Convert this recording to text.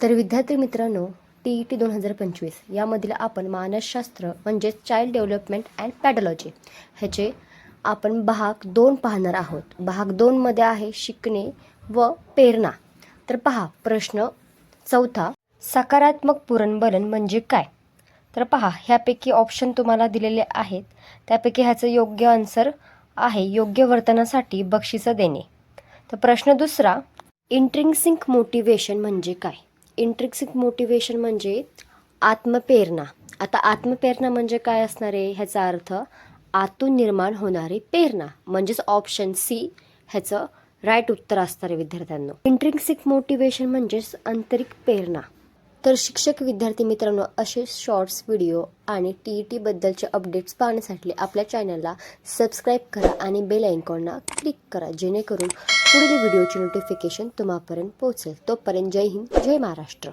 तर विद्यार्थी मित्रांनो, TET 2025 यामधील आपण मानसशास्त्र म्हणजेच चाइल्ड डेव्हलपमेंट अँड पॅडॉलॉजी ह्याचे आपण भाग 2 पाहणार आहोत. भाग 2 मध्ये आहे शिकणे व प्रेरणा. तर पहा प्रश्न चौथा, सकारात्मक पुनर्बलन म्हणजे काय? तर पहा, ह्यापैकी ऑप्शन तुम्हाला दिलेले आहेत, त्यापैकी ह्याचं योग्य आन्सर आहे योग्य वर्तनासाठी बक्षिसं देणे. तर प्रश्न दुसरा, इंट्रिन्सिक मोटिवेशन म्हणजे काय? इंट्रिन्सिक मोटिवेशन म्हणजे आत्मप्रेरणा. आता आत्मप्रेरणा म्हणजे काय असणार आहे? ह्याचा अर्थ आतून निर्माण होणारी प्रेरणा, म्हणजेच ऑप्शन सी ह्याचं राईट उत्तर असणार आहे विद्यार्थ्यांना. इंट्रिन्सिक मोटिवेशन म्हणजेच आंतरिक प्रेरणा. तर शिक्षक विद्यार्थी मित्रांनो, असे शॉर्ट्स व्हिडिओ आणि TET बद्दलचे अपडेट्स पाहण्यासाठी आपल्या चॅनलला सबस्क्राईब करा आणि बेल आयकॉनला क्लिक करा, जेणेकरून पुढील व्हिडिओची नोटिफिकेशन तुम्हापर्यंत पोहोचेल. तोपर्यंत जय हिंद, जय महाराष्ट्र.